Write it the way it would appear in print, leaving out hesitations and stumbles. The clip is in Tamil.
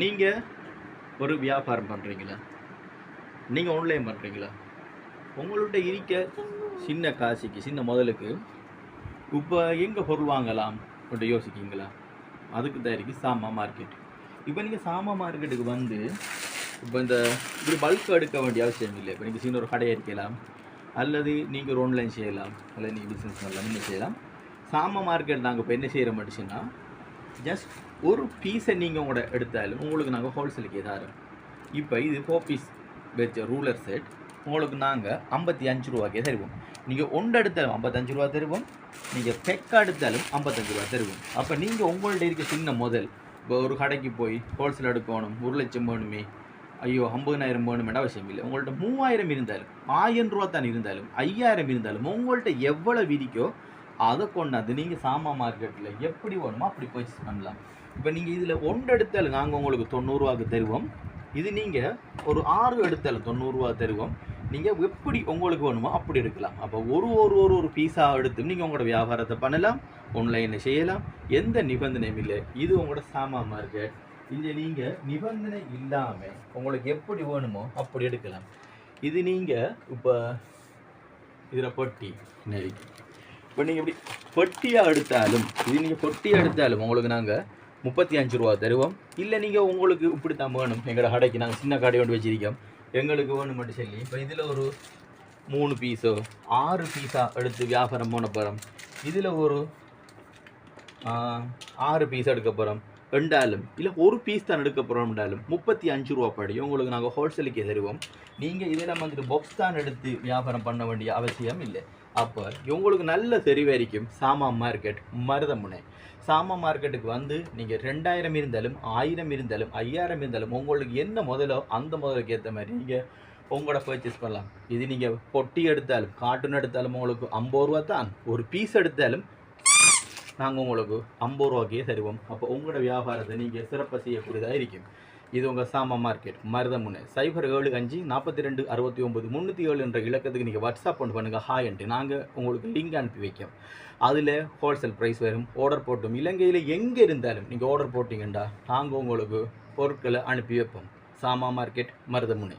நீங்கள் ஒரு வியாபாரம் பண்ணுறீங்களா? நீங்கள் ஆன்லைன் பண்ணுறீங்களா? உங்கள்கிட்ட இருக்க சின்ன காசுக்கு சின்ன முதலுக்கு இப்போ எங்கே பொருள் வாங்கலாம் அப்படி யோசிக்கிங்களா? அதுக்கு தான் இருக்குது சாமா மார்க்கெட். இப்போ நீங்கள் சாமா மார்க்கெட்டுக்கு வந்து இப்போ இந்த இப்படி பல்க் எடுக்க வேண்டிய அவசியம் இல்லை. இப்போ நீங்கள் சின்ன ஒரு கடை இருக்கலாம், அல்லது நீங்கள் ஒரு ஆன்லைன் செய்யலாம், அல்லது நீங்கள் பிஸ்னஸ் பண்ணலாம், என்ன செய்யலாம். சாமா மார்க்கெட் நாங்கள் இப்போ என்ன செய்கிற மாட்டேச்சுன்னா, ஜஸ்ட் ஒரு பீஸை நீங்கள் உங்களோட எடுத்தாலும் உங்களுக்கு நாங்கள் ஹோல்சேலுக்கு தரோம். இப்போ இது 4 பீஸ் வச்ச ரூலர் செட் உங்களுக்கு நாங்கள் 55 ரூபாய்க்கே தருவோம். நீங்கள் ஒன்று எடுத்தாலும் 55 ரூபா தருவோம், நீங்கள் பெக்கா எடுத்தாலும் 55 ரூபா தருவோம். அப்போ நீங்கள் உங்கள்கிட்ட இருக்க சின்ன முதல், இப்போ ஒரு கடைக்கு போய் ஹோல்சேல் எடுக்கணும், 1 லட்சம் வேணுமே, ஐயோ 50,000 வேணுமென்ற அவசியம் இல்லை. உங்கள்கிட்ட 3000 இருந்தாலும், 1000 ரூபா தான் இருந்தாலும், 5000 இருந்தாலும், உங்கள்கிட்ட எவ்வளோ விதிக்கோ அதை கொண்டாந்து நீங்கள் சாமா மார்க்கெட்டில் எப்படி வேணுமோ அப்படி பர்ச்சேஸ் பண்ணலாம். இப்போ நீங்கள் இதில் ஒன்று எடுத்தாலும் நாங்கள் உங்களுக்கு 90 ரூபாய்க்கு தருவோம். இது நீங்கள் ஒரு 6 எடுத்தாலும் 90 ரூபா தருவோம். நீங்கள் எப்படி உங்களுக்கு வேணுமோ அப்படி எடுக்கலாம். அப்போ ஒரு பீஸாக எடுத்து நீங்கள் உங்களோட வியாபாரத்தை பண்ணலாம், ஆன்லைனில் செய்யலாம், எந்த நிபந்தனையும் இல்லை. இது உங்களோட சாமா மார்க்கெட். இங்கே நீங்கள் நிபந்தனை இல்லாமல் உங்களுக்கு எப்படி வேணுமோ அப்படி எடுக்கலாம். இது நீங்கள் இப்போ இதில் பொட்டி நெருக்கி இப்போ நீங்கள் இப்படி பொட்டியாக எடுத்தாலும், இது நீங்கள் பொட்டியாக எடுத்தாலும் உங்களுக்கு நாங்கள் 35 ரூபா தருவோம். இல்லை நீங்கள் உங்களுக்கு இப்படி தான் வேணும், எங்களோட கடைக்கு நாங்கள் சின்ன கடை கொண்டு வச்சிருக்கோம், எங்களுக்கு வேணும் மட்டும் சொல்லி இப்போ இதில் ஒரு 3 பீஸோ 6 பீஸாக எடுத்து வியாபாரம் பண்ண போகிறோம். இதில் ஒரு 6 பீஸ் எடுக்க போகிறோம் ரெண்டாலும், இல்லை ஒரு பீஸ் தான் எடுக்க போகிறோம்னாலும் 35 ரூபா படி உங்களுக்கு நாங்கள் ஹோல்சேலுக்கே தருவோம். நீங்கள் இதெல்லாம் வந்துட்டு பாக்ஸ் தான் எடுத்து வியாபாரம் பண்ண வேண்டிய அவசியம் இல்லை. அப்போ உங்களுக்கு நல்ல தெரிவரிக்கும் சாமா மார்க்கெட் மருதமுனை. சாமா மார்க்கெட்டுக்கு வந்து நீங்கள் 2000 இருந்தாலும், 1000 இருந்தாலும், 5000 இருந்தாலும், உங்களுக்கு என்ன முதலோ அந்த முதலுக்கு ஏற்ற மாதிரி நீங்கள் உங்களோட பர்ச்சேஸ் பண்ணலாம். இது நீங்கள் பொட்டி எடுத்தாலும் கார்ட்டூன் எடுத்தாலும் உங்களுக்கு 50 ரூபா தான், ஒரு பீஸ் எடுத்தாலும் நாங்கள் உங்களுக்கு 50 ரூபாய்க்கே தருவோம். அப்போ உங்களோட வியாபாரத்தை நீங்கள் சிறப்பாக செய்யக்கூடியதாக இருக்கும். இது உங்கள் சாமா மார்க்கெட் மருதமுனை. 075 42 69 307 என்ற இலக்கத்துக்கு நீங்கள் வாட்ஸ்அப் பண்ணுங்கள் ஹாய்ன்ட்டு. நாங்கள் உங்களுக்கு லிங்க் அனுப்பி வைக்கோம். அதில் ஹோல்சேல் ப்ரைஸ் வரும். ஆர்டர் போட்டும் இலங்கையில் எங்கே இருந்தாலும் நீங்கள் ஆர்டர் போட்டிங்கண்டா நாங்கள் உங்களுக்கு பொருட்களை அனுப்பி வைப்போம். சாமா மார்க்கெட் மருதமுனை.